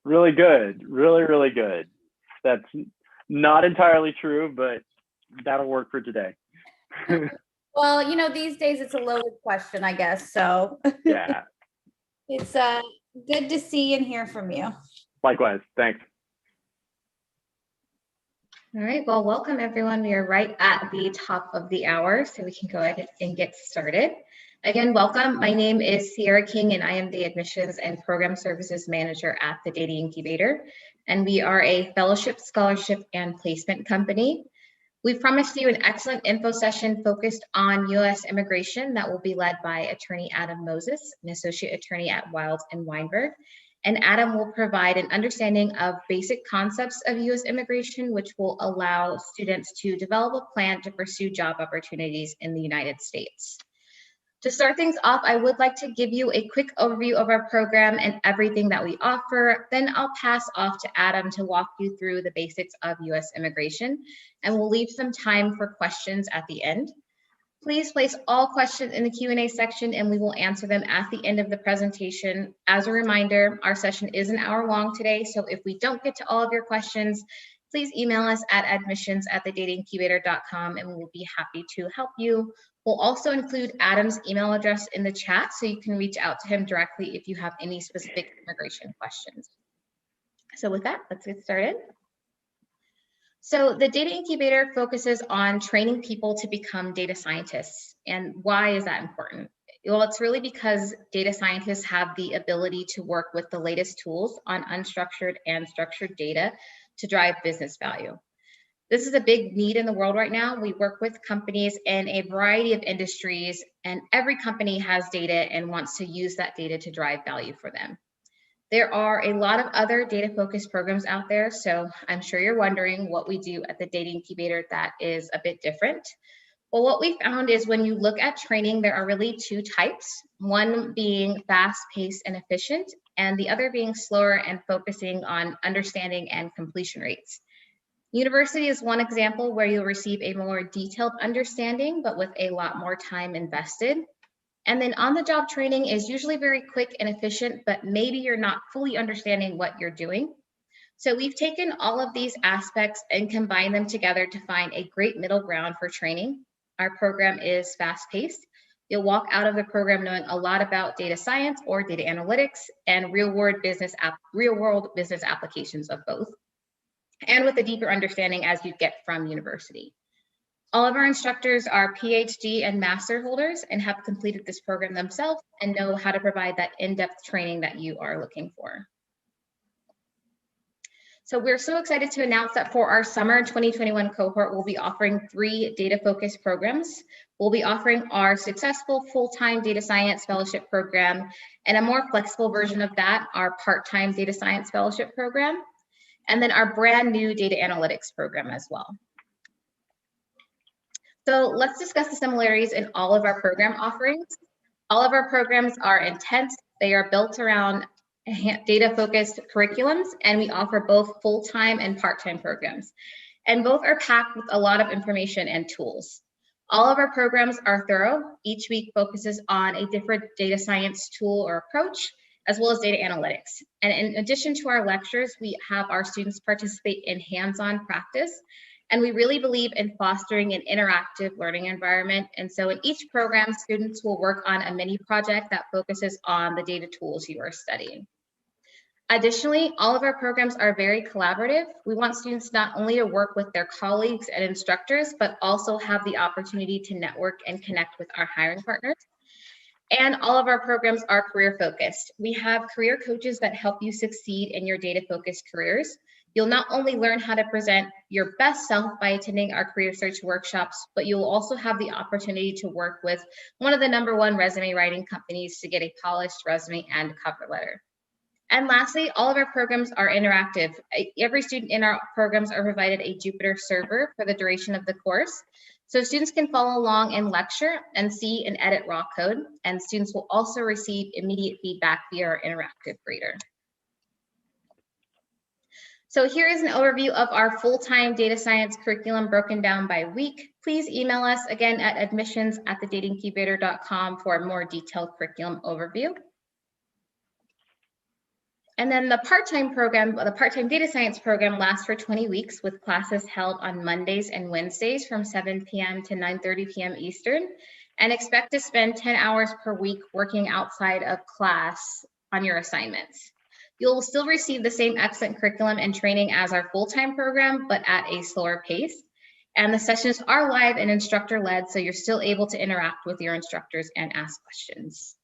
Really good. Really, really good. That's not entirely true, but that'll work for today. Well, you know, these days it's a loaded question, I guess. So Yeah. It's good to see and hear from you. Likewise. Thanks. All right, well, welcome everyone. We are right at the top of the hour, so we can go ahead and get started. Again, welcome. My name is Sierra King, and I am the Admissions and Program Services Manager at the Tdi Incubator. And we are a fellowship, scholarship, and placement company. We've promised you an excellent info session focused on U.S. immigration that will be led by Attorney Adam Moses, an Associate Attorney at Wilds and Weinberg. And Adam will provide an understanding of basic concepts of U.S. immigration, which will allow students to develop a plan to pursue job opportunities in the United States. To start things off, I would like to give you a quick overview of our program and everything that we offer. Then I'll pass off to Adam to walk you through the basics of U.S. immigration, and we'll leave some time for questions at the end. Please place all questions in the Q&A section, and we will answer them at the end of the presentation. As a reminder, our session is an hour long today, so if we don't get to all of your questions, please email us at admissions@thetdatincubator.com, and we will be happy to help you. We'll also include Adam's email address in the chat, so you can reach out to him directly if you have any specific immigration questions. So with that, let's get started. So the Data Incubator focuses on training people to become data scientists. And why is that important? Well, it's really because data scientists have the ability to work with the latest tools on unstructured and structured data to drive business value. This is a big need in the world right now. We work with companies in a variety of industries, and every company has data and wants to use that data to drive value for them. There are a lot of other data-focused programs out there, so I'm sure you're wondering what we do at the Data Incubator that is a bit different. Well, what we found is when you look at training, there are really two types, one being fast-paced and efficient, and the other being slower and focusing on understanding and completion rates. University is one example where you'll receive a more detailed understanding, but with a lot more time invested. And then on-the-job training is usually very quick and efficient, but maybe you're not fully understanding what you're doing. So we've taken all of these aspects and combined them together to find a great middle ground for training. Our program is fast-paced. You'll walk out of the program knowing a lot about data science or data analytics and real-world business applications of both, and with a deeper understanding as you get from university. All of our instructors are PhD and master holders and have completed this program themselves and know how to provide that in-depth training that you are looking for. So we're so excited to announce that for our summer 2021 cohort, we'll be offering 3 data-focused programs. We'll be offering our successful full-time data science fellowship program and a more flexible version of that, our part-time data science fellowship program, and then our brand new data analytics program as well. So let's discuss the similarities in all of our program offerings. All of our programs are intense. They are built around data-focused curriculums, and we offer both full-time and part-time programs. And both are packed with a lot of information and tools. All of our programs are thorough. Each week focuses on a different data science tool or approach, as well as data analytics. And in addition to our lectures, we have our students participate in hands-on practice, and we really believe in fostering an interactive learning environment. And so in each program, students will work on a mini project that focuses on the data tools you are studying. Additionally, all of our programs are very collaborative. We want students not only to work with their colleagues and instructors, but also have the opportunity to network and connect with our hiring partners. And all of our programs are career focused. We have career coaches that help you succeed in your data focused careers. You'll not only learn how to present your best self by attending our career search workshops, but you'll also have the opportunity to work with one of the #1 resume writing companies to get a polished resume and cover letter. And lastly, all of our programs are interactive. Every student in our programs are provided a Jupyter server for the duration of the course. So students can follow along in lecture and see and edit raw code, and students will also receive immediate feedback via our interactive grader. So here is an overview of our full-time data science curriculum broken down by week. Please email us again at admissions@thetdatincubator.com for a more detailed curriculum overview. And then the part-time program, the part-time data science program lasts for 20 weeks with classes held on Mondays and Wednesdays from 7 p.m. to 9:30 p.m. Eastern, and expect to spend 10 hours per week working outside of class on your assignments. You'll still receive the same excellent curriculum and training as our full-time program, but at a slower pace. And the sessions are live and instructor-led, so you're still able to interact with your instructors and ask questions.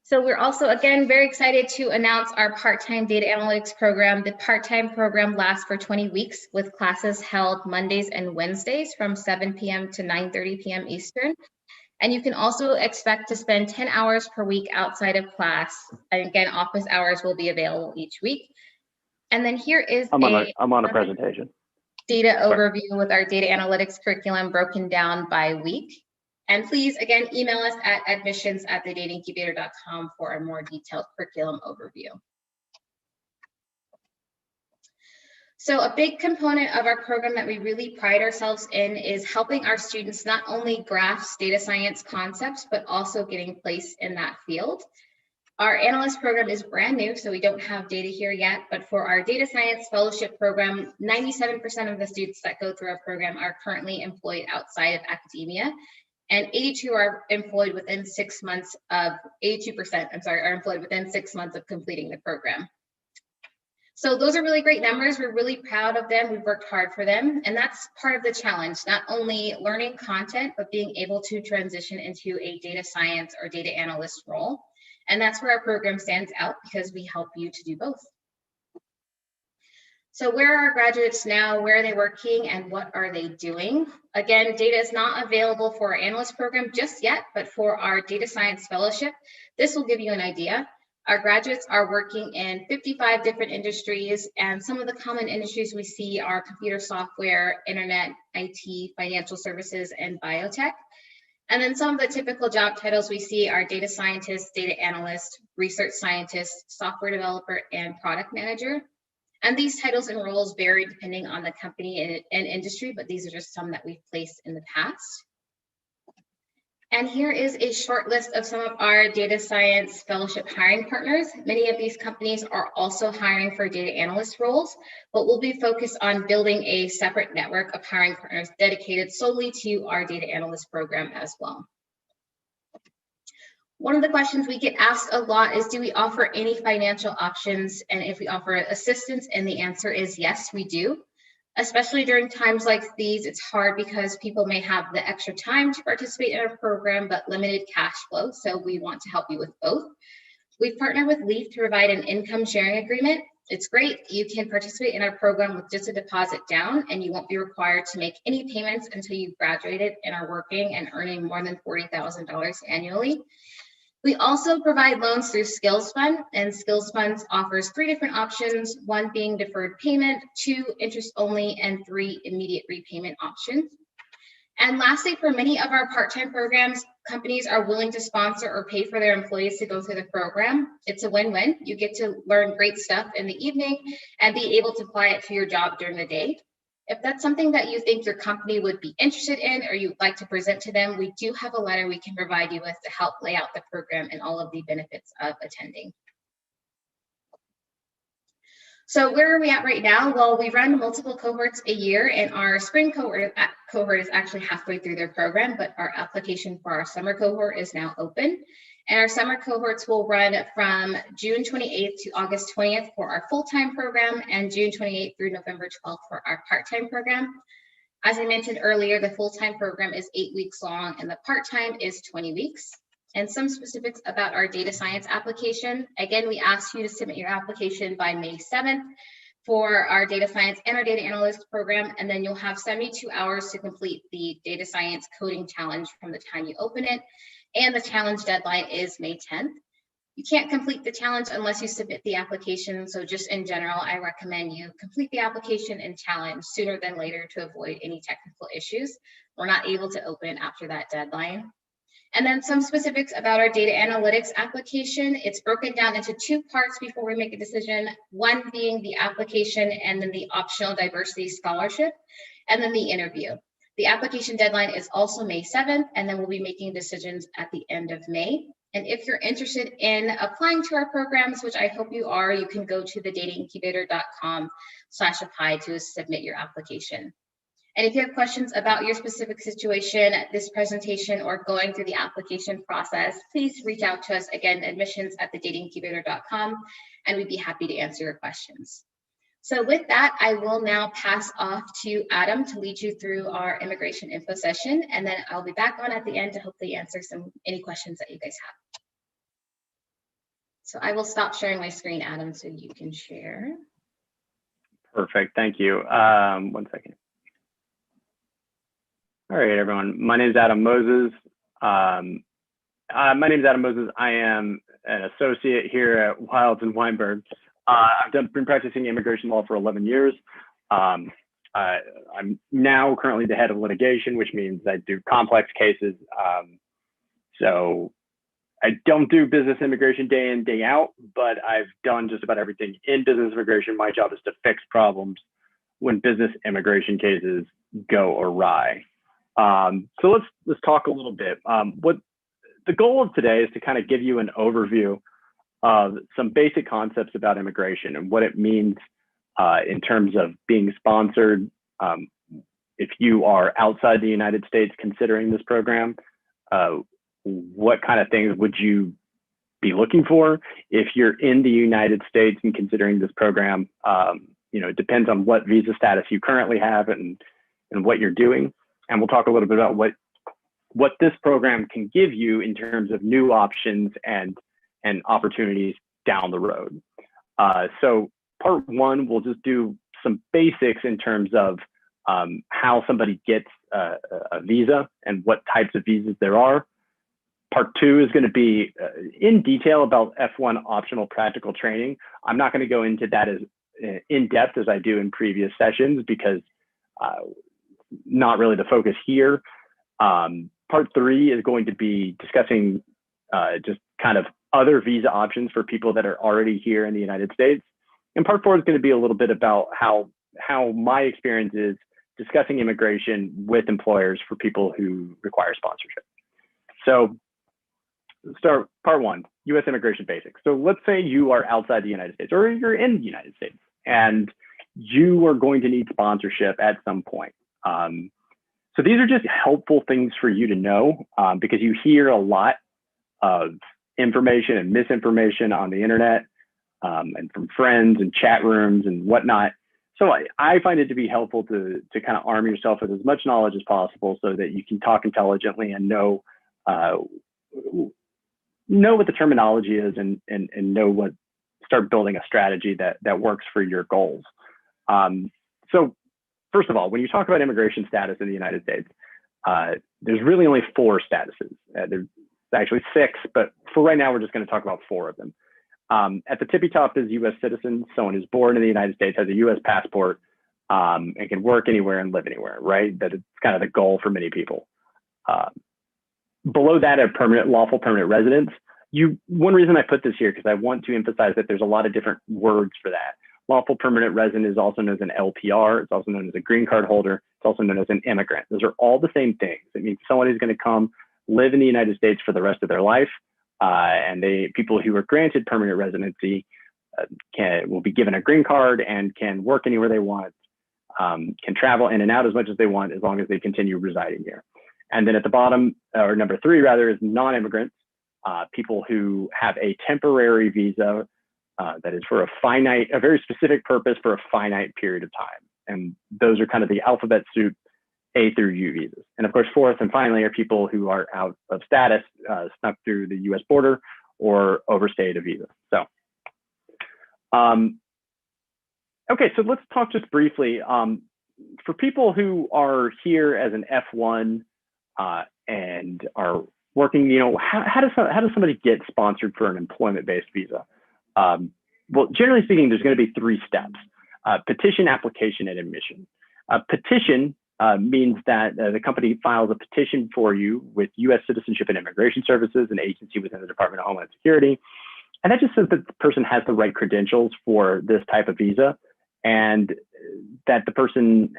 So we're also, again, very excited to announce our part-time data analytics program. The part-time program lasts for 20 weeks with classes held Mondays and Wednesdays from 7 p.m. to 9:30 p.m. Eastern. And you can also expect to spend 10 hours per week outside of class. And again, office hours will be available each week. And then here is I'm on a presentation. Data overview with our data analytics curriculum broken down by week. And please, again, email us at admissions@thedataincubator.com for a more detailed curriculum overview. So a big component of our program that we really pride ourselves in is helping our students not only grasp data science concepts, but also getting placed in that field. Our analyst program is brand new, so we don't have data here yet, but for our data science fellowship program, 97% of the students that go through our program are currently employed outside of academia, and 82% are employed within 6 months of, 82%, I'm sorry, are employed within 6 months of completing the program. So those are really great numbers. We're really proud of them. We've worked hard for them. And that's part of the challenge, not only learning content, but being able to transition into a data science or data analyst role. And that's where our program stands out, because we help you to do both. So where are our graduates now? Where are they working and what are they doing? Again, data is not available for our analyst program just yet, but for our data science fellowship, this will give you an idea. Our graduates are working in 55 different industries, and some of the common industries we see are computer software, internet, IT, financial services, and biotech. And then some of the typical job titles we see are data scientist, data analyst, research scientist, software developer, and product manager. And these titles and roles vary depending on the company and industry, but these are just some that we've placed in the past. And here is a short list of some of our data science fellowship hiring partners. Many of these companies are also hiring for data analyst roles, but we'll be focused on building a separate network of hiring partners dedicated solely to our data analyst program as well. One of the questions we get asked a lot is, do we offer any financial options? And if we offer assistance, and the answer is yes, we do. Especially during times like these, it's hard because people may have the extra time to participate in our program, but limited cash flow. So we want to help you with both. We've partnered with Leaf to provide an income sharing agreement. It's great. You can participate in our program with just a deposit down, and you won't be required to make any payments until you've graduated and are working and earning more than $40,000 annually. We also provide loans through Skills Fund, and Skills Funds offers 3 different options, 1 being deferred payment, 2 interest only, and 3 immediate repayment options. And lastly, for many of our part-time programs, companies are willing to sponsor or pay for their employees to go through the program. It's a win-win. You get to learn great stuff in the evening and be able to apply it to your job during the day. If that's something that you think your company would be interested in or you'd like to present to them, we do have a letter we can provide you with to help lay out the program and all of the benefits of attending. So where are we at right now? Well, we run multiple cohorts a year, and our spring cohort is actually halfway through their program, but our application for our summer cohort is now open. And our summer cohorts will run from June 28th to August 20th for our full-time program, and June 28th through November 12th for our part-time program. As I mentioned earlier, the full-time program is 8 weeks long and the part-time is 20 weeks. And some specifics about our data science application. Again, we ask you to submit your application by May 7th for our data science and our data analyst program, and then you'll have 72 hours to complete the data science coding challenge from the time you open it. And the challenge deadline is May 10th. You can't complete the challenge unless you submit the application. So just in general, I recommend you complete the application and challenge sooner than later to avoid any technical issues. We're not able to open after that deadline. And then some specifics about our data analytics application. It's broken down into 2 parts before we make a decision, one being the application and then the optional diversity scholarship, and then the interview. The application deadline is also May 7th, and then we'll be making decisions at the end of May. And if you're interested in applying to our programs, which I hope you are, you can go to the dataincubator.com/apply to submit your application. And if you have questions about your specific situation, this presentation, or going through the application process, please reach out to us, again, admissions@thedataincubator.com, and we'd be happy to answer your questions. So with that, I will now pass off to Adam to lead you through our immigration info session, and then I'll be back on at the end to hopefully answer any questions that you guys have. So I will stop sharing my screen, Adam, so you can share. Perfect, thank you. 1 second. All right, everyone. My name is Adam Moses. I am an associate here at Wilds and Weinberg. I've been practicing immigration law for 11 years. I'm now currently the head of litigation, which means I do complex cases. So I don't do business immigration day in, day out, but I've done just about everything in business immigration. My job is to fix problems when business immigration cases go awry. So let's talk a little bit. What the goal of today is to kind of give you an overview of some basic concepts about immigration and what it means in terms of being sponsored. If you are outside the United States considering this program, what kind of things would you be looking for? If you're in the United States and considering this program, it depends on what visa status you currently have and what you're doing. And we'll talk a little bit about what this program can give you in terms of new options and opportunities down the road. So part one, we'll just do some basics in terms of how somebody gets a visa and what types of visas there are. Part two is going to be in detail about F1 optional practical training. I'm not going to go into that as in depth as I do in previous sessions because not really the focus here. Part three is going to be discussing just kind of other visa options for people that are already here in the United States. And part four is going to be a little bit about how my experience is discussing immigration with employers for people who require sponsorship. So start part one, US immigration basics. So let's say you are outside the United States or you're in the United States and you are going to need sponsorship at some point. So these are just helpful things for you to know because you hear a lot of information and misinformation on the internet and from friends and chat rooms and whatnot. So I find it to be helpful to kind of arm yourself with as much knowledge as possible so that you can talk intelligently and know what the terminology is and know start building a strategy that works for your goals. So first of all, when you talk about immigration status in the United States, there's really only 4 statuses. There's actually 6, but for right now, we're just going to talk about 4 of them. At the tippy top is U.S. citizen, someone who's born in the United States, has a U.S. passport, and can work anywhere and live anywhere, right? That it's kind of the goal for many people. Below that, a lawful permanent residence. One reason I put this here, because I want to emphasize that there's a lot of different words for that. Lawful permanent resident is also known as an LPR. It's also known as a green card holder. It's also known as an immigrant. Those are all the same things. It means someone who's going to come live in the United States for the rest of their life. And people who are granted permanent residency will be given a green card and can work anywhere they want, can travel in and out as much as they want as long as they continue residing here. And then at the bottom, or number 3 rather, is non-immigrants, people who have a temporary visa that is for a very specific purpose for a finite period of time. And those are kind of the alphabet soup A through U visas. And of course, fourth and finally are people who are out of status, snuck through the US border or overstayed a visa. So, okay, so let's talk just briefly. For people who are here as an F1 and are working, how does somebody get sponsored for an employment-based visa? Well, generally speaking, there's going to be 3 steps: petition, application, and admission. Petition means that the company files a petition for you with U.S. Citizenship and Immigration Services, an agency within the Department of Homeland Security. And that just says that the person has the right credentials for this type of visa and that the person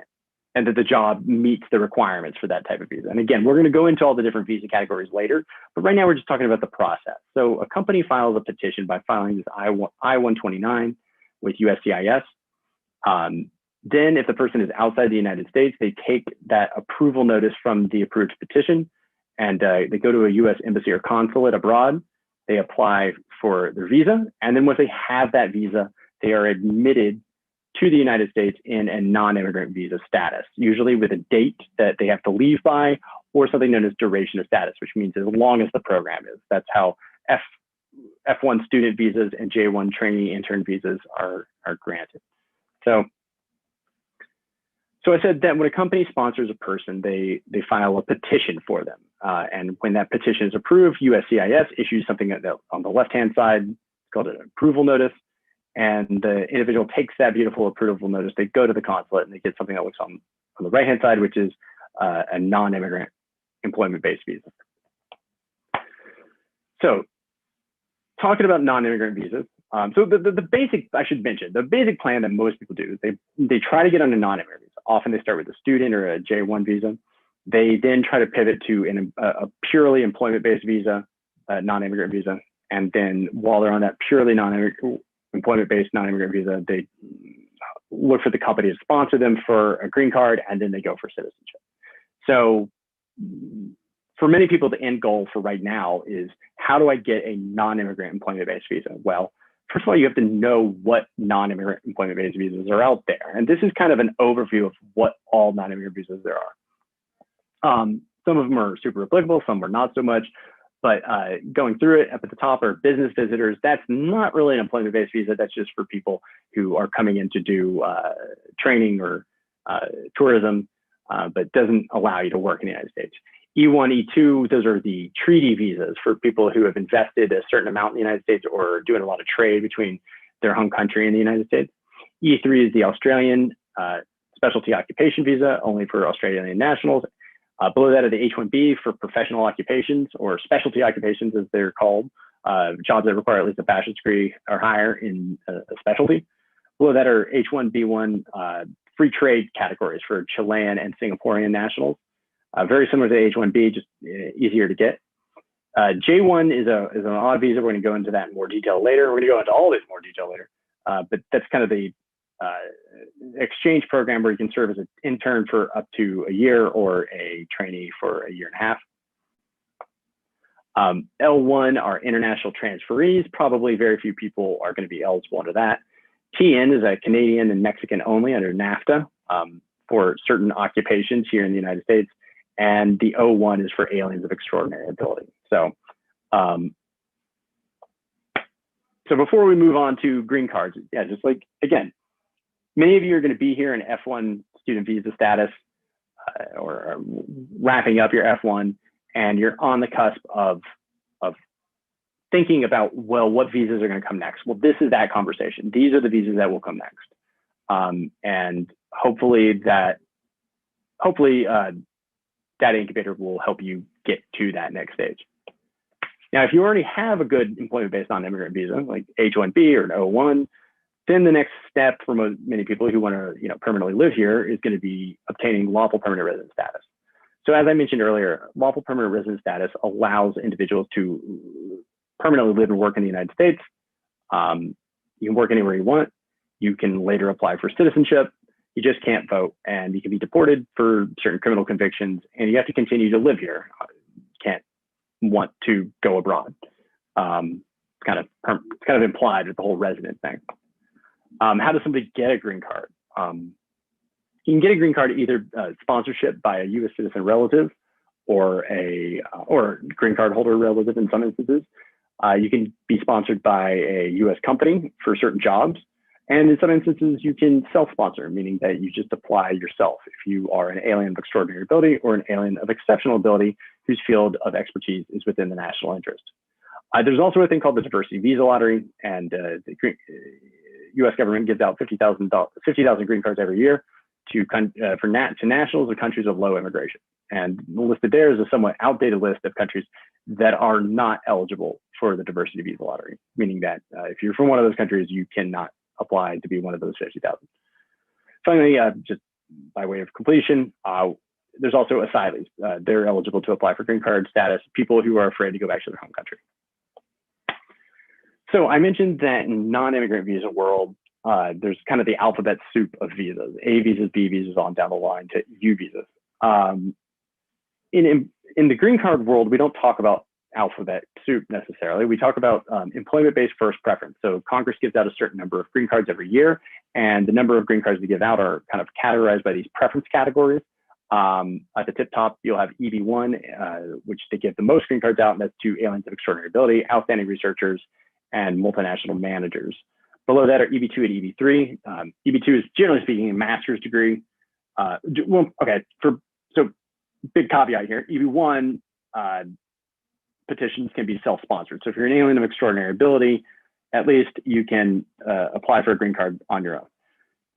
and that the job meets the requirements for that type of visa. And again, we're going to go into all the different visa categories later, but right now we're just talking about the process. So a company files a petition by filing this I-129 with USCIS. Then if the person is outside the United States, they take that approval notice from the approved petition and they go to a US embassy or consulate abroad. They apply for their visa. And then once they have that visa, they are admitted to the United States in a non-immigrant visa status, usually with a date that they have to leave by or something known as duration of status, which means as long as the program is. That's how F1 student visas and J-1 trainee intern visas are granted. So I said that when a company sponsors a person, they file a petition for them. And when that petition is approved, USCIS issues something that on the left-hand side, it's called an approval notice. And the individual takes that beautiful approval notice, they go to the consulate and they get something that looks on the right-hand side, which is a non-immigrant employment-based visa. So talking about non-immigrant visas, so the basic, I should mention, the basic plan that most people do is they try to get on a non-immigrant visa. Often they start with a student or a J-1 visa. They then try to pivot to a purely employment-based visa, non-immigrant visa. And then while they're on that purely employment-based non-immigrant visa, they look for the company to sponsor them for a green card, and then they go for citizenship. So for many people, the end goal for right now is, how do I get a non-immigrant employment-based visa? Well, first of all, you have to know what non-immigrant employment-based visas are out there. And this is kind of an overview of what all non-immigrant visas there are. Some of them are super applicable, some are not so much. But going through it, up at the top are business visitors. That's not really an employment-based visa. That's just for people who are coming in to do training or tourism, but doesn't allow you to work in the United States. E1, E2, those are the treaty visas for people who have invested a certain amount in the United States or are doing a lot of trade between their home country and the United States. E3 is the Australian specialty occupation visa, only for Australian nationals. Below that are the H1b for professional occupations or specialty occupations, as they're called, jobs that require at least a bachelor's degree or higher in a specialty. Below that are H1B1 free trade categories for Chilean and Singaporean nationals. Very similar to H1b, just easier to get. J1 is an odd visa. We're going to go into that in more detail later. We're going to go into all this in more detail later. But that's kind of the exchange program where you can serve as an intern for up to a year or a trainee for a year and a half. L1 are international transferees. Probably very few people are going to be eligible under that. TN is a Canadian and Mexican only under NAFTA for certain occupations here in the United States. And the O1 is for aliens of extraordinary ability. So before we move on to green cards, yeah, just like, again, many of you are going to be here in F1 student visa status or wrapping up your F1, and you're on the cusp of thinking about, well, what visas are going to come next? Well, this is that conversation. These are the visas that will come next. And hopefully that Incubator will help you get to that next stage. Now, if you already have a good employment-based non-immigrant visa, like H1b or an O1, then the next step for many people who want to, permanently live here is going to be obtaining lawful permanent resident status. So as I mentioned earlier, lawful permanent resident status allows individuals to permanently live and work in the United States. You can work anywhere you want. You can later apply for citizenship. You just can't vote, and you can be deported for certain criminal convictions, and you have to continue to live here. You can't want to go abroad. It's kind of implied with the whole resident thing. How does somebody get a green card? You can get a green card either sponsorship by a U.S. citizen relative or a green card holder relative in some instances. You can be sponsored by a U.S. company for certain jobs. And in some instances, you can self-sponsor, meaning that you just apply yourself if you are an alien of extraordinary ability or an alien of exceptional ability whose field of expertise is within the national interest. There's also a thing called the diversity visa lottery, and the U.S. government gives out 50,000 green cards every year to nationals of countries of low immigration. And listed there is a somewhat outdated list of countries that are not eligible for the diversity visa lottery, meaning that if you're from one of those countries, you cannot apply to be one of those 50,000. Finally, just by way of completion. There's also asylees. They're eligible to apply for green card status, people who are afraid to go back to their home country. So I mentioned that in non-immigrant visa world, there's kind of the alphabet soup of visas, A visas, B visas, on down the line to U visas. In the green card world, we don't talk about alphabet soup necessarily. We talk about employment-based first preference. So Congress gives out a certain number of green cards every year, and the number of green cards they give out are kind of categorized by these preference categories. At the tip top, you'll have EB1, which they give the most green cards out, and that's to aliens of extraordinary ability, outstanding researchers, and multinational managers. Below that are EB2 and EB3. EB2 is generally speaking a master's degree. So big caveat here, EB1 petitions can be self-sponsored. So if you're an alien of extraordinary ability, at least you can apply for a green card on your own.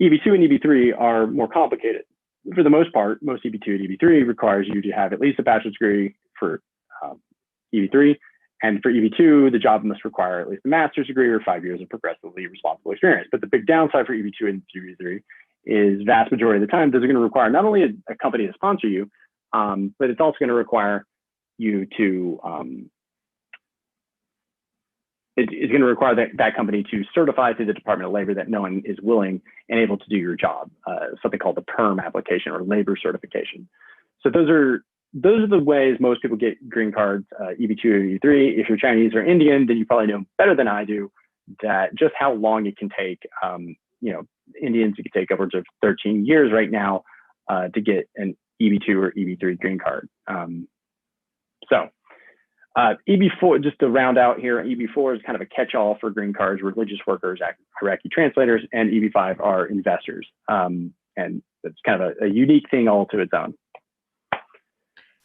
EB2 and EB3 are more complicated. For the most part, most EB2 and EB3 requires you to have at least a bachelor's degree for EB3. And for EB2, the job must require at least a master's degree or 5 years of progressively responsible experience. But the big downside for EB2 and EB3 is vast majority of the time, those are going to require not only a company to sponsor you, but it's also going to require you to, it's going to require that company to certify to the Department of Labor that no one is willing and able to do your job, something called the PERM application or labor certification. So those are the ways most people get green cards, EB2 or EB3. If you're Chinese or Indian, then you probably know better than I do that just how long it can take. Indians, it can take upwards of 13 years right now to get an EB2 or EB3 green card. EB4, just to round out here, EB4 is kind of a catch-all for green cards, religious workers, Iraqi translators, and EB5 are investors. And it's kind of a unique thing all to its own.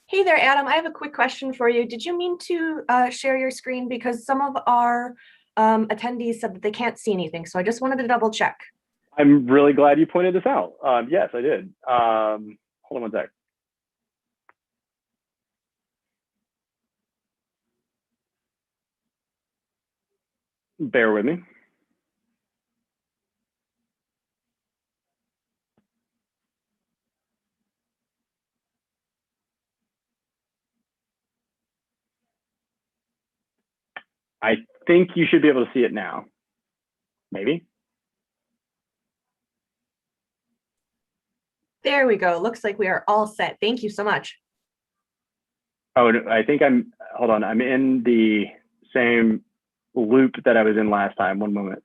Hey there, Adam. I have a quick question for you. Did you mean to share your screen? Because some of our attendees said that they can't see anything. So I just wanted to double check. I'm really glad you pointed this out. Yes, I did. Hold on one sec. Bear with me. I think you should be able to see it now. Maybe. There we go. Looks like we are all set. Thank you so much. Oh, I think hold on. I'm in the same loop that I was in last time. One moment.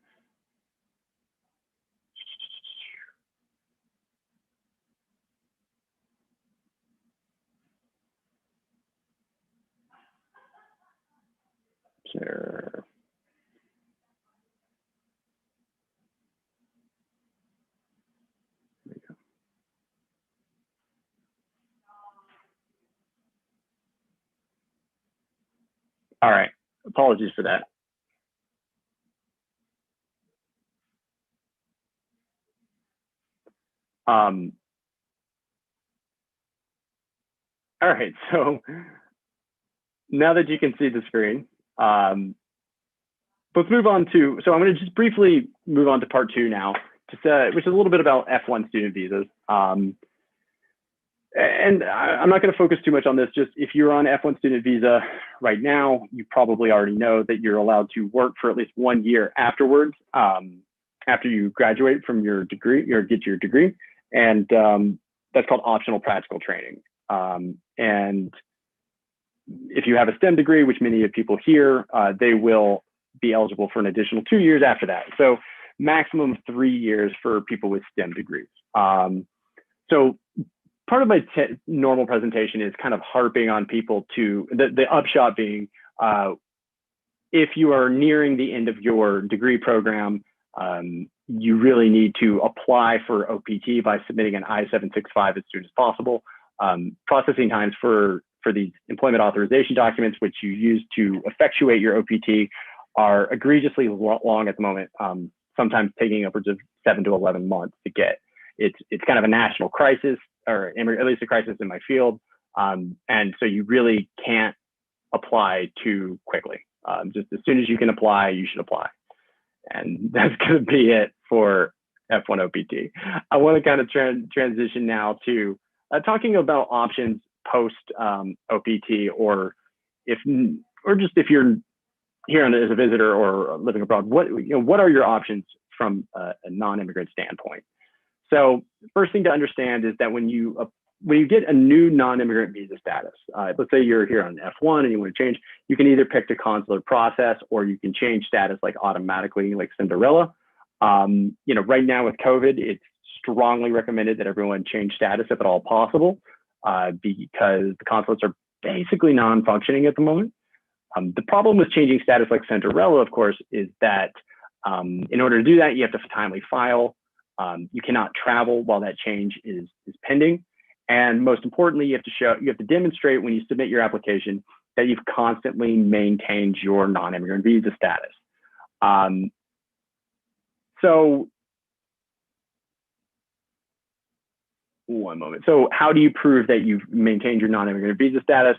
Sure. There we go. All right. Apologies for that. All right, so now that you can see the screen, let's move on to, so I'm going to just briefly move on to part 2 now, which is a little bit about F1 student visas. And I'm not going to focus too much on this, just if you're on F1 student visa right now, you probably already know that you're allowed to work for at least 1 year afterwards, after you graduate from your degree or get your degree. And that's called optional practical training. And if you have a STEM degree, which many of people here, they will be eligible for an additional 2 years after that. So maximum of 3 years for people with STEM degrees. So part of my normal presentation is kind of harping on people to, the upshot being, if you are nearing the end of your degree program, you really need to apply for OPT by submitting an I-765 as soon as possible. Processing times for these employment authorization documents, which you use to effectuate your OPT, are egregiously long at the moment, sometimes taking upwards of 7 to 11 months to get. It's kind of a national crisis, or at least a crisis in my field. And so you really can't apply too quickly. Just as soon as you can apply, you should apply. And that's going to be it for F1 OPT. I want to kind of transition now to talking about options post OPT, or just if you're here as a visitor or living abroad, what are your options from a non-immigrant standpoint? So first thing to understand is that when you get a new non-immigrant visa status, let's say you're here on F1 and you want to change, you can either pick the consular process or you can change status like automatically, like Cinderella. Right now with COVID, it's strongly recommended that everyone change status if at all possible, because the consulates are basically non-functioning at the moment. The problem with changing status like Cinderella, of course, is that in order to do that, you have to timely file. You cannot travel while that change is pending. And most importantly, you have to demonstrate when you submit your application that you've constantly maintained your non-immigrant visa status. So one moment. So how do you prove that you've maintained your non-immigrant visa status?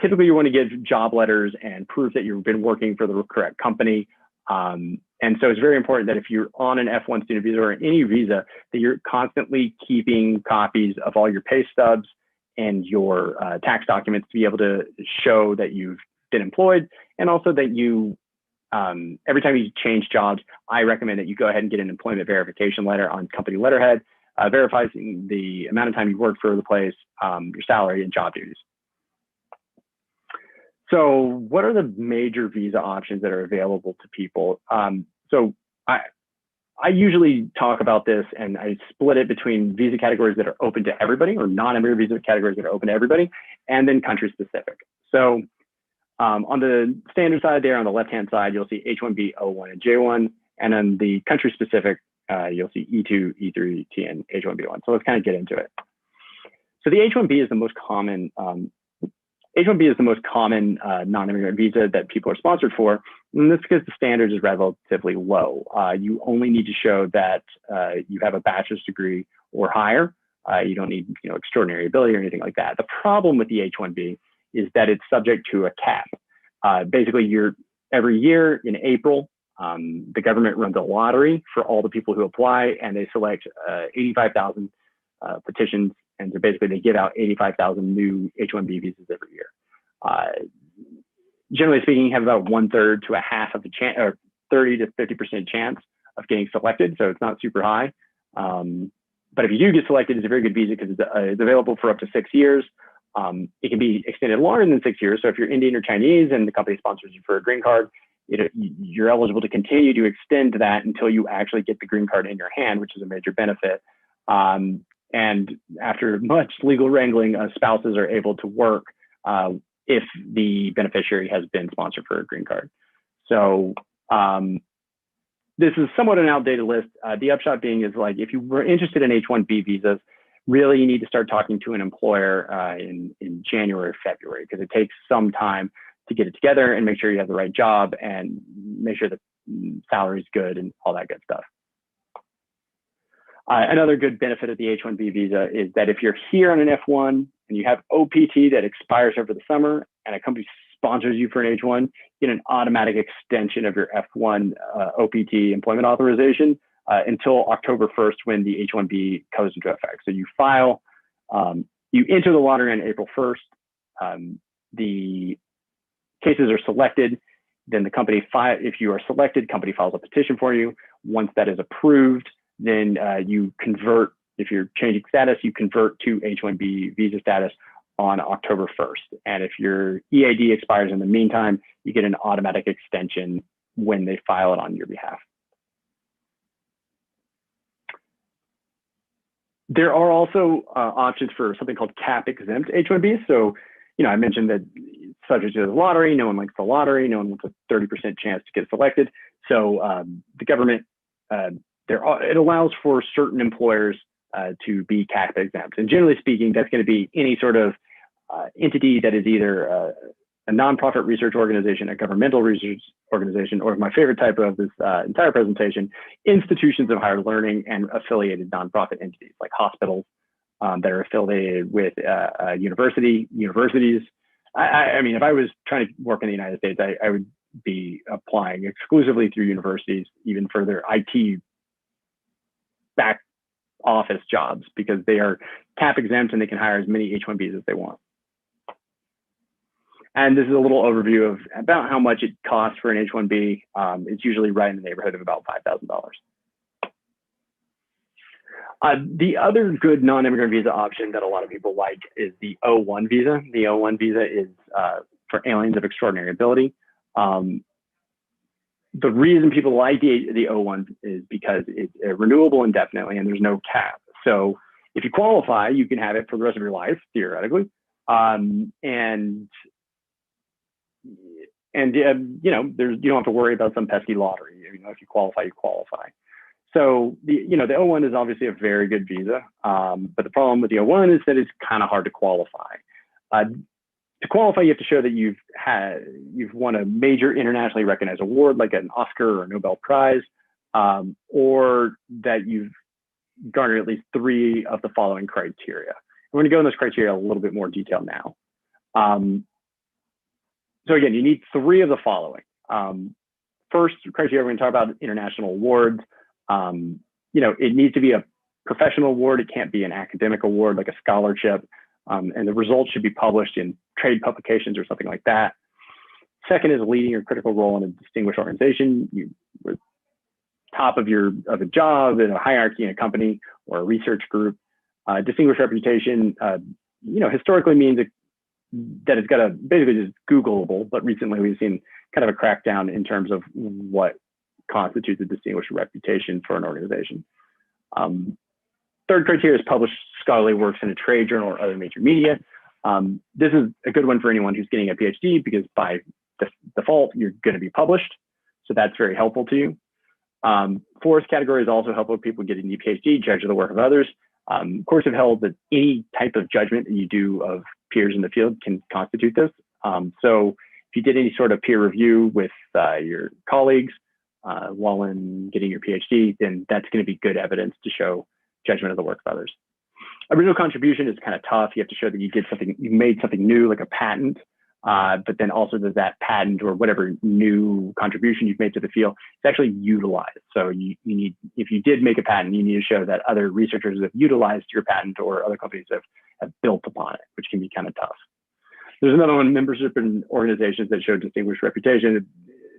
Typically, you want to give job letters and proof that you've been working for the correct company. And so it's very important that if you're on an F1 student visa or any visa, that you're constantly keeping copies of all your pay stubs and your tax documents to be able to show that you've been employed, and also that you, every time you change jobs, I recommend that you go ahead and get an employment verification letter on company letterhead, verifying the amount of time you worked for the place, your salary, and job duties. So what are the major visa options that are available to people? So I usually talk about this and I split it between visa categories that are open to everybody, or non-immigrant visa categories that are open to everybody, and then country specific. So on the standard side there, on the left-hand side, you'll see H1b, O1, and J1. And on the country specific, you'll see E2, E3, T, and H1b1. So let's kind of get into it. So the H1b is the most common H1b is the most common non-immigrant visa that people are sponsored for, and that's because the standard is relatively low. You only need to show that you have a bachelor's degree or higher. You don't need extraordinary ability or anything like that. The problem with the H1b is that it's subject to a cap. Basically, every year in April, the government runs a lottery for all the people who apply, and they select 85,000 petitions. And so basically they give out 85,000 new H1b visas every year. Generally speaking, you have about 1/3 to a half of a chance, or 30 to 50% chance of getting selected. So it's not super high. But if you do get selected, it's a very good visa because it's available for up to 6 years. It can be extended longer than 6 years. So if you're Indian or Chinese and the company sponsors you for a green card, you're eligible to continue to extend that until you actually get the green card in your hand, which is a major benefit. And after much legal wrangling, spouses are able to work if the beneficiary has been sponsored for a green card. So this is somewhat an outdated list. The upshot being is, like, if you were interested in H1b visas, really you need to start talking to an employer in January or February, because it takes some time to get it together and make sure you have the right job and make sure the salary is good and all that good stuff. Another good benefit of the H1b visa is that if you're here on an F1 and you have OPT that expires over the summer and a company sponsors you for an H1, you get an automatic extension of your F1 OPT employment authorization until October 1st, when the H1b goes into effect. So you file, you enter the lottery on April 1st. The cases are selected. Then the company, if you are selected, company files a petition for you. Once that is approved, then you convert, if you're changing status, you convert to H1b visa status on October 1st. And if your EAD expires in the meantime, you get an automatic extension when they file it on your behalf. There are also options for something called cap exempt H1b. So, I mentioned that subject to the lottery, no one likes the lottery, no one wants a 30% chance to get selected. So the government, it allows for certain employers to be cap exempt. And generally speaking, that's going to be any sort of entity that is either a nonprofit research organization, a governmental research organization, or my favorite type of this entire presentation, institutions of higher learning and affiliated nonprofit entities like hospitals that are affiliated with universities. I mean, if I was trying to work in the United States, I would be applying exclusively through universities, even for their IT back office jobs because they are cap exempt and they can hire as many H1Bs as they want. And this is a little overview of about how much it costs for an H1B. It's usually right in the neighborhood of about $5,000. The other good non-immigrant visa option that a lot of people like is the O1 visa. The O1 visa is for aliens of extraordinary ability. The reason people like the O1 is because it's renewable indefinitely and there's no cap. So if you qualify, you can have it for the rest of your life, theoretically. You know, you don't have to worry about some pesky lottery. You know, if you qualify, you qualify. So the O1 is obviously a very good visa, but the problem with the O1 is that it's kind of hard to qualify. To qualify, you have to show that you've won a major internationally recognized award, like an Oscar or a Nobel Prize, or that you've garnered at least 3 of the following criteria. We're going to go in those criteria a little bit more detail now. So again, you need 3 of the following. First criteria, we're going to talk about international awards. You know, it needs to be a professional award. It can't be an academic award like a scholarship. And the results should be published in trade publications or something like that. Second is leading a critical role in a distinguished organization. You were top of a job in a hierarchy in a company or a research group. Distinguished reputation, you know, historically means that it's got a basically just Googleable, but recently we've seen kind of a crackdown in terms of what constitutes a distinguished reputation for an organization. Third criteria is published scholarly works in a trade journal or other major media. This is a good one for anyone who's getting a PhD because by default, you're going to be published. So that's very helpful to you. Fourth category is also helpful with people getting the PhD, judge of the work of others. Courts have held that any type of judgment that you do of peers in the field can constitute this. So if you did any sort of peer review with your colleagues while in getting your PhD, then that's going to be good evidence to show judgment of the work of others. Original contribution is kind of tough. You have to show that you did something, you made something new, like a patent, but then also that patent or whatever new contribution you've made to the field is actually utilized. So you need, if you did make a patent, you need to show that other researchers have utilized your patent or other companies have built upon it, which can be kind of tough. There's another one, membership in organizations that show distinguished reputation.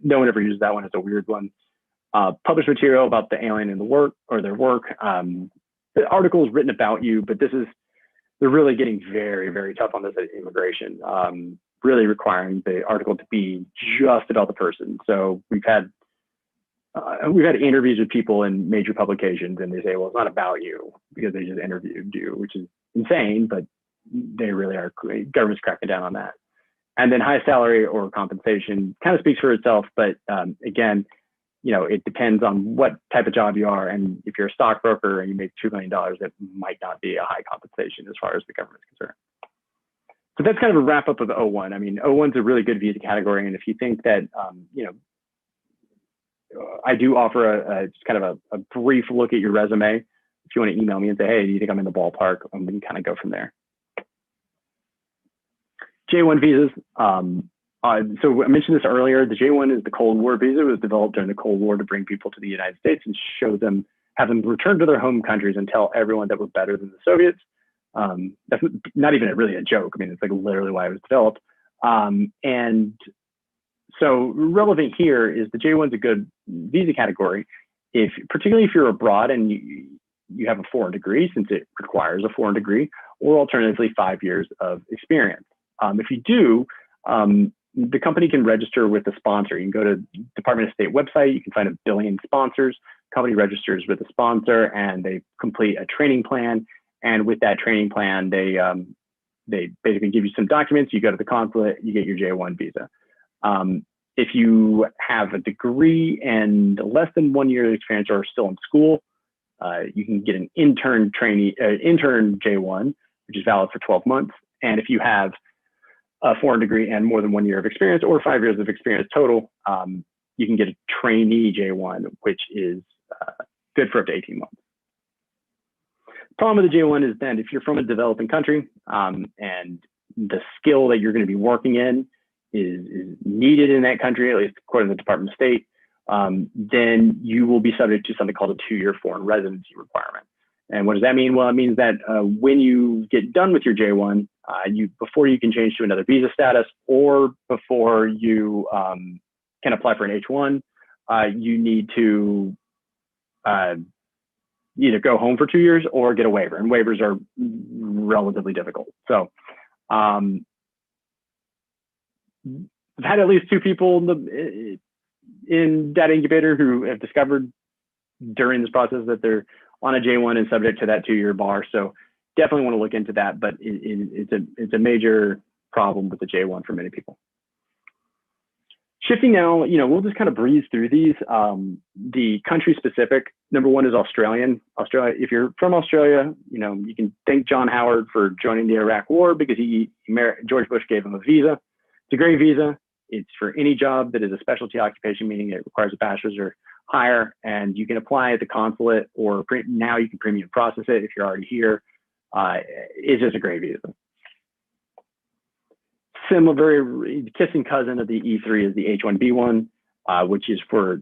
No one ever uses that one. It's a weird one. Published material about the alien and the work or their work. The article is written about you, but they're really getting very, very tough on this at immigration, really requiring the article to be just about the person. So we've had interviews with people in major publications and they say, well, it's not about you because they just interviewed you, which is insane, but they really are, government's cracking down on that. And then high salary or compensation kind of speaks for itself, but again, you know, it depends on what type of job you are. And if you're a stockbroker and you make $2 million, that might not be a high compensation as far as the government's concerned. So that's kind of a wrap up of the O1. I mean, O1's a really good visa category. And if you think that, you know, I do offer just kind of a brief look at your resume. If you want to email me and say, hey, do you think I'm in the ballpark? We can kind of go from there. J-1 visas. So I mentioned this earlier, the J-1 is the Cold War visa. It was developed during the Cold War to bring people to the United States and have them return to their home countries and tell everyone that we're better than the Soviets. That's not even really a joke. I mean, it's like literally why it was developed. And so relevant here is the J-1's a good visa category, particularly if you're abroad and you have a foreign degree, since it requires a foreign degree, or alternatively 5 years of experience. If you do, the company can register with the sponsor. You can go to Department of State website. You can find 1 billion sponsors. Company registers with the sponsor and they complete a training plan. And with that training plan, they basically give you some documents. You go to the consulate, you get your J-1 visa. If you have a degree and less than 1 year of experience or are still in school, you can get an intern J-1, which is valid for 12 months. And if you have a foreign degree and more than 1 year of experience or 5 years of experience total, you can get a trainee J-1, which is good for up to 18 months. Problem with the J-1 is then if you're from a developing country and the skill that you're going to be working in is needed in that country, at least according to the Department of State, then you will be subject to something called a 2-year foreign residency requirement. And what does that mean? Well, it means that when you get done with your J1, before you can change to another visa status, or before you can apply for an H1, you need to either go home for 2 years or get a waiver, and waivers are relatively difficult. So I've had at least 2 people in Data Incubator who have discovered during this process that they're on a J1 and subject to that 2-year bar. So definitely want to look into that, but it's a major problem with the J1 for many people. Shifting now, we'll just kind of breeze through these. The country specific, number 1 is Australian. Australia, if you're from Australia, you can thank John Howard for joining the Iraq War, because George Bush gave him a visa. It's a great visa. It's for any job that is a specialty occupation, meaning it requires a bachelor's or higher, and you can apply at the consulate, or now you can premium process it if you're already here. It's just a great visa. Similar, kissing cousin of the E3 is the H1b one, which is for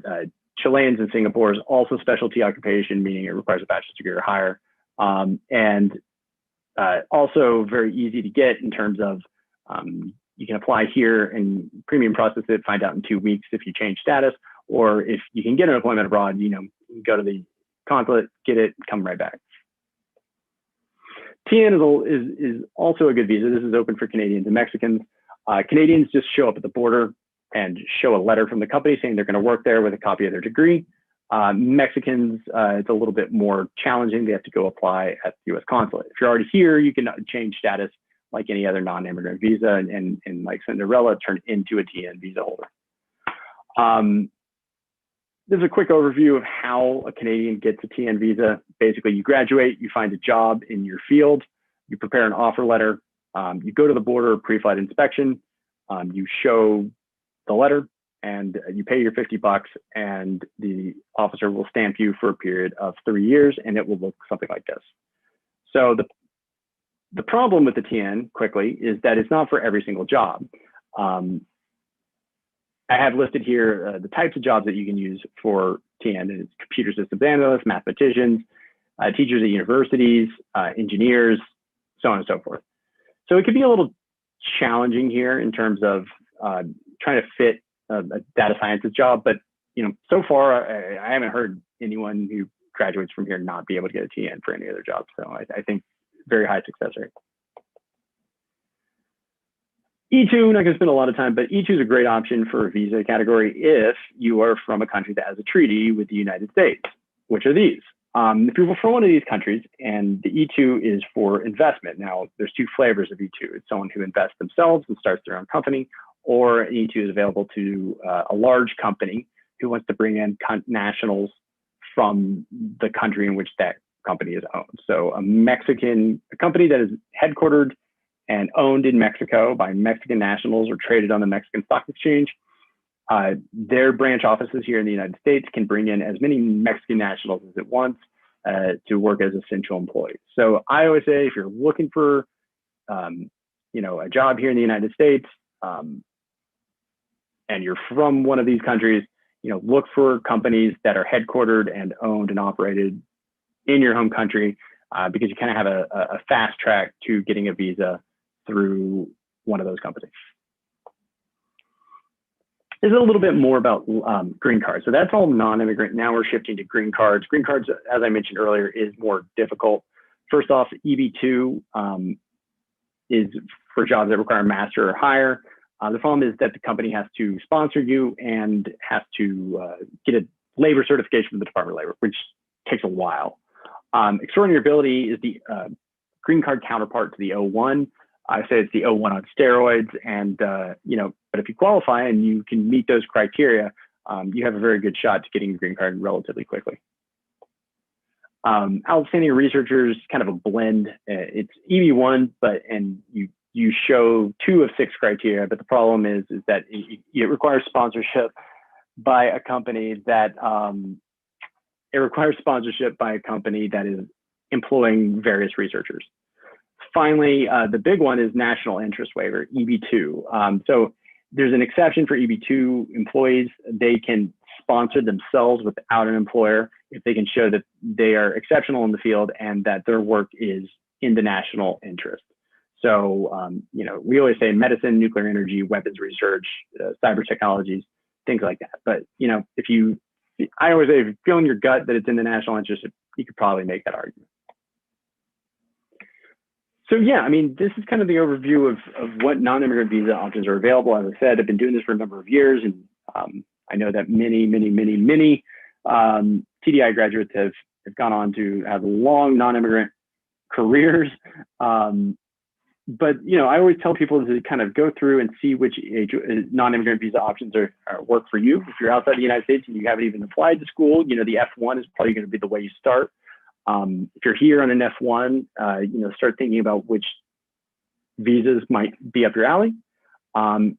Chileans and Singapore's, also specialty occupation, meaning it requires a bachelor's degree or higher, and also very easy to get in terms of you can apply here and premium process it, find out in 2 weeks if you change status, or if you can get an employment abroad, go to the consulate, get it, come right back. TN is also a good visa. This is open for Canadians and Mexicans. Canadians just show up at the border and show a letter from the company saying they're going to work there with a copy of their degree. Mexicans, it's a little bit more challenging. They have to go apply at the U.S. consulate. If you're already here, you can change status like any other non-immigrant visa, and like Cinderella, turn into a TN visa holder. This is a quick overview of how a Canadian gets a TN visa. Basically, you graduate, you find a job in your field, you prepare an offer letter, you go to the border pre-flight inspection, you show the letter, and you pay your $50, and the officer will stamp you for a period of 3 years, and it will look something like this. So the problem with the TN, quickly, is that it's not for every single job. I have listed here the types of jobs that you can use for TN. And it's computer systems analysts, mathematicians, teachers at universities, engineers, so on and so forth. So it could be a little challenging here in terms of trying to fit a data scientist job. But so far, I haven't heard anyone who graduates from here not be able to get a TN for any other job. So I think very high success rate. E2, not going to spend a lot of time, but E2 is a great option for a visa category if you are from a country that has a treaty with the United States, which are these. If you're from one of these countries, and the E2 is for investment. Now, there's 2 flavors of E2. It's someone who invests themselves and starts their own company, or E2 is available to a large company who wants to bring in nationals from the country in which that company is owned. So a company that is headquartered and owned in Mexico by Mexican nationals or traded on the Mexican stock exchange. Their branch offices here in the United States can bring in as many Mexican nationals as it wants to work as essential employees. So I always say, if you're looking for a job here in the United States, and you're from one of these countries, look for companies that are headquartered and owned and operated in your home country, because you kind of have a fast track to getting a visa through one of those companies. This is a little bit more about green cards. So that's all non-immigrant. Now we're shifting to green cards. Green cards, as I mentioned earlier, is more difficult. First off, EB2 is for jobs that require master or higher. The problem is that the company has to sponsor you and has to get a labor certification from the Department of Labor, which takes a while. Extraordinary ability is the green card counterpart to the O1. I say it's the O1 on steroids, and but if you qualify and you can meet those criteria, you have a very good shot to getting a green card relatively quickly. Outstanding researchers, kind of a blend. It's EB1, and you show 2 of 6 criteria, but the problem is that it requires sponsorship by a company that is employing various researchers. Finally, the big one is national interest waiver, EB2. So there's an exception for EB2 employees. They can sponsor themselves without an employer if they can show that they are exceptional in the field and that their work is in the national interest. So, you know, we always say medicine, nuclear energy, weapons research, cyber technologies, things like that. But, you know, I always say, if you feel in your gut that it's in the national interest, you could probably make that argument. So yeah, I mean, this is kind of the overview of what non-immigrant visa options are available. As I said, I've been doing this for a number of years, and I know that many TDI graduates have gone on to have long non-immigrant careers. But you know, I always tell people to kind of go through and see which non-immigrant visa options work for you. If you're outside the United States and you haven't even applied to school, you know, the F1 is probably going to be the way you start. If you're here on an F1, you know, start thinking about which visas might be up your alley, and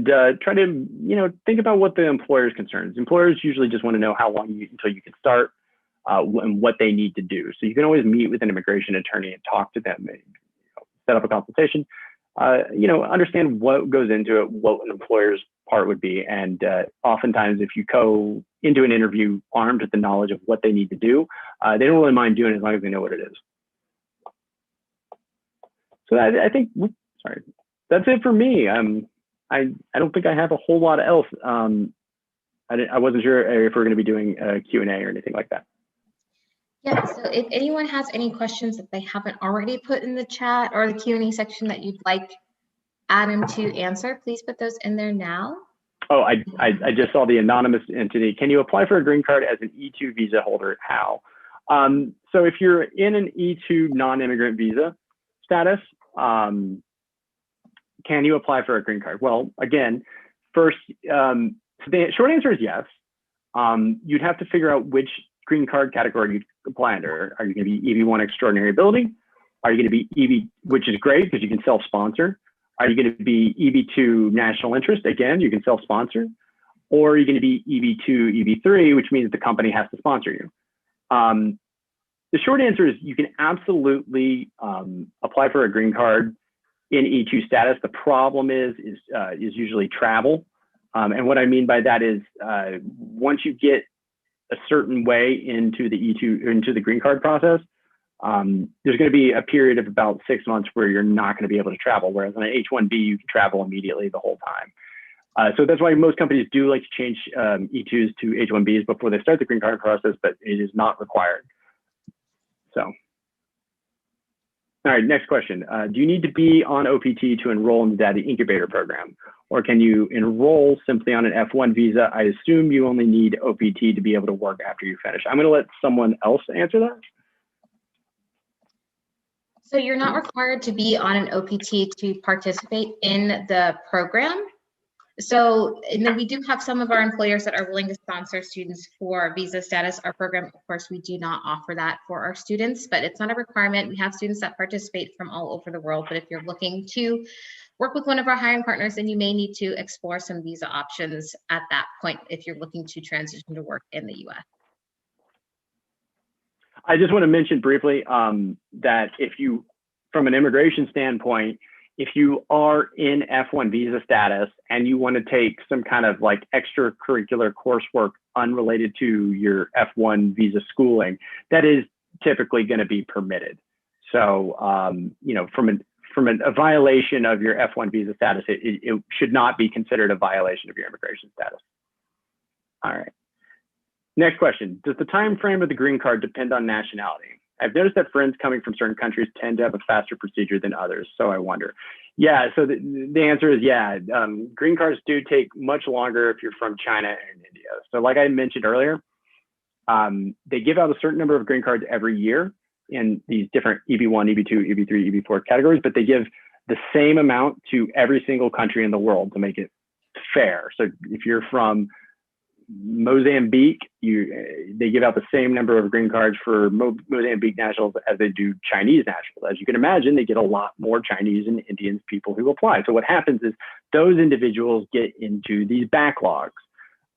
try to, you know, think about what the employer's concerns. Employers usually just want to know how long until you can start, and what they need to do. So you can always meet with an immigration attorney and talk to them, and, you know, set up a consultation. You know, understand what goes into it, what an employer's part would be, and oftentimes if you go into an interview armed with the knowledge of what they need to do, they don't really mind doing it as long as they know what it is. So I think, sorry, that's it for me. I don't think I have a whole lot else. I wasn't sure if we're going to be doing a Q&A or anything like that. Yeah, so if anyone has any questions that they haven't already put in the chat or the Q&A section that you'd like Adam to answer, please put those in there now. Oh, I just saw the anonymous entity. Can you apply for a green card as an E2 visa holder? How? So if you're in an E2 non-immigrant visa status, can you apply for a green card? Well, again, first, the short answer is yes. You'd have to figure out which green card category you'd apply under. Are you going to be EB1 extraordinary ability? Are you going to be EB, which is great because you can self-sponsor? Are you going to be EB2 national interest? Again, you can self-sponsor. Or are you going to be EB2, EB3, which means the company has to sponsor you? The short answer is you can absolutely apply for a green card in E2 status. The problem is usually travel. And what I mean by that is once you get a certain way into the E2, into the green card process, there's going to be a period of about 6 months where you're not going to be able to travel. Whereas on an H1b, you can travel immediately the whole time. So that's why most companies do like to change E2s to H1bs before they start the green card process, but it is not required. So, all right, next question. Do you need to be on OPT to enroll in the Tdi Incubator program? Or can you enroll simply on an F1 visa? I assume you only need OPT to be able to work after you finish. I'm going to let someone else answer that. So you're not required to be on an OPT to participate in the program. So, and then we do have some of our employers that are willing to sponsor students for visa status. Our program, of course, we do not offer that for our students, but it's not a requirement. We have students that participate from all over the world, but if you're looking to work with one of our hiring partners, then you may need to explore some visa options at that point if you're looking to transition to work in the US. I just want to mention briefly that if you, from an immigration standpoint, if you are in F1 visa status and you want to take some kind of like extracurricular coursework unrelated to your F1 visa schooling, that is typically going to be permitted. So, you know, from a violation of your F1 visa status, it should not be considered a violation of your immigration status. All right. Next question. Does the time frame of the green card depend on nationality? I've noticed that friends coming from certain countries tend to have a faster procedure than others, so I wonder. Yeah, so the answer is yeah. Green cards do take much longer if you're from China and India. So like I mentioned earlier, they give out a certain number of green cards every year in these different EB1, EB2, EB3, EB4 categories, but they give the same amount to every single country in the world to make it fair. So if you're from Mozambique, they give out the same number of green cards for Mozambique nationals as they do Chinese nationals. As you can imagine, they get a lot more Chinese and Indian people who apply. So what happens is those individuals get into these backlogs.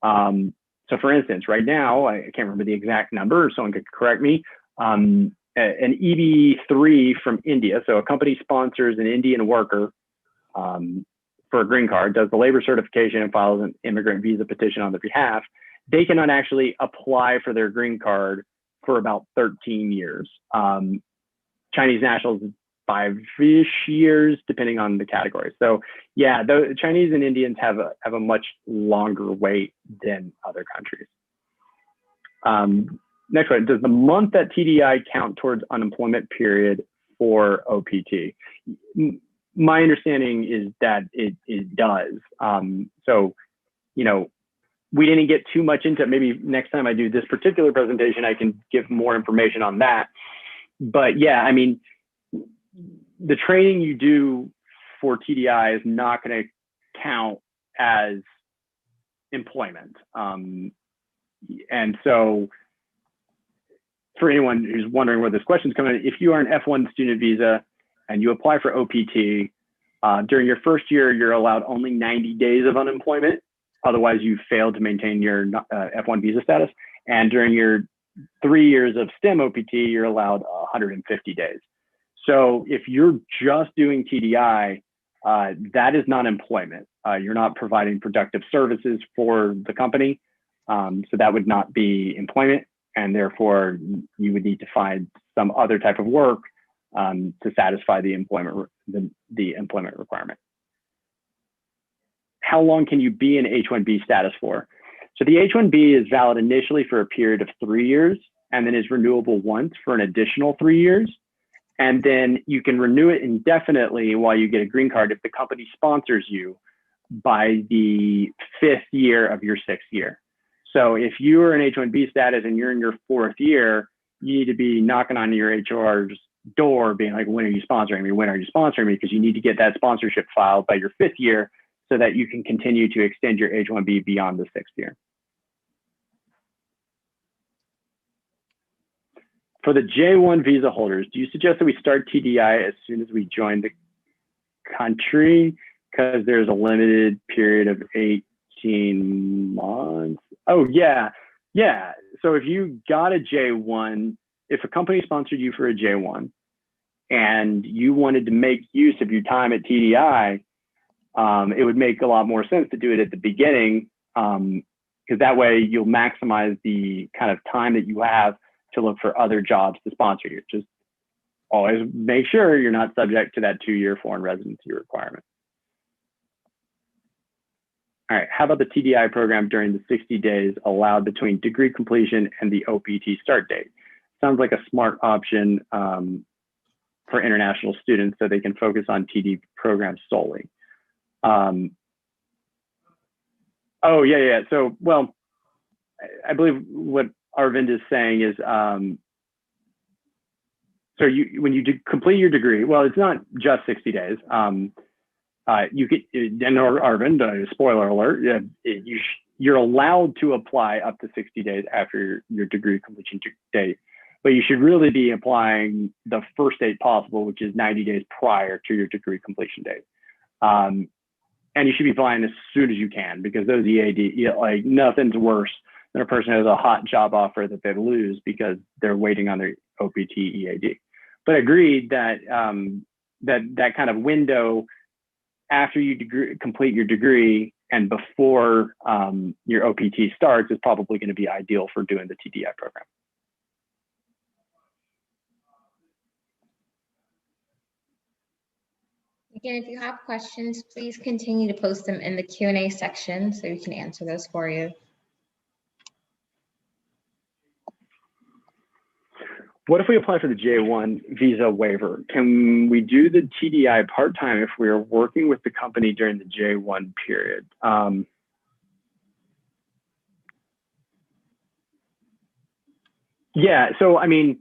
So for instance, right now, I can't remember the exact number, someone could correct me, an EB3 from India, so a company sponsors an Indian worker for a green card, does the labor certification and files an immigrant visa petition on their behalf, they cannot actually apply for their green card for about 13 years. Chinese nationals, 5-ish years, depending on the category. So yeah, the Chinese and Indians have a much longer wait than other countries. Next one, does the month at TDI count towards unemployment period for OPT? My understanding is that it does. So, you know, we didn't get too much into it. Maybe next time I do this particular presentation, I can give more information on that. But yeah, I mean, the training you do for TDI is not going to count as employment. And so for anyone who's wondering where this question is coming in, if you are an F1 student visa and you apply for OPT, during your first year, you're allowed only 90 days of unemployment. Otherwise, you fail to maintain your F1 visa status. And during your 3 years of STEM OPT, you're allowed 150 days. So if you're just doing TDI, that is not employment. You're not providing productive services for the company. So that would not be employment. And therefore, you would need to find some other type of work to satisfy the employment requirement. How long can you be in H1b status for? So the H1b is valid initially for a period of 3 years and then is renewable once for an additional 3 years. And then you can renew it indefinitely while you get a green card if the company sponsors you by the 5th year of your 6th year. So if you are in H1b status and you're in your 4th year, you need to be knocking on your HR's door being like, when are you sponsoring me? When are you sponsoring me? Because you need to get that sponsorship filed by your 5th year so that you can continue to extend your H1b beyond the 6th year. For the J-1 visa holders, do you suggest that we start TDI as soon as we join the country? Because there's a limited period of 18 months. Oh, yeah. Yeah. So if you got a J-1, if a company sponsored you for a J-1 and you wanted to make use of your time at TDI, it would make a lot more sense to do it at the beginning, because that way you'll maximize the kind of time that you have to look for other jobs to sponsor you. Just always make sure you're not subject to that 2-year foreign residency requirement. All right, how about the TDI program during the 60 days allowed between degree completion and the OPT start date? Sounds like a smart option for international students so they can focus on TD programs solely. Oh, yeah. So, well, I believe what Arvind is saying is, so when you complete your degree, well, it's not just 60 days. You could, and Arvind, spoiler alert, you're allowed to apply up to 60 days after your degree completion date, but you should really be applying the first date possible, which is 90 days prior to your degree completion date. And you should be applying as soon as you can, because those EAD, like nothing's worse than a person who has a hot job offer that they lose because they're waiting on their OPT EAD. But agreed that that kind of window after you complete your degree and before your OPT starts is probably going to be ideal for doing the TDI program. Again, if you have questions, please continue to post them in the Q&A section so we can answer those for you. What if we apply for the J-1 Visa Waiver? Can we do the TDI part-time if we are working with the company during the J-1 period? Yeah, so I mean,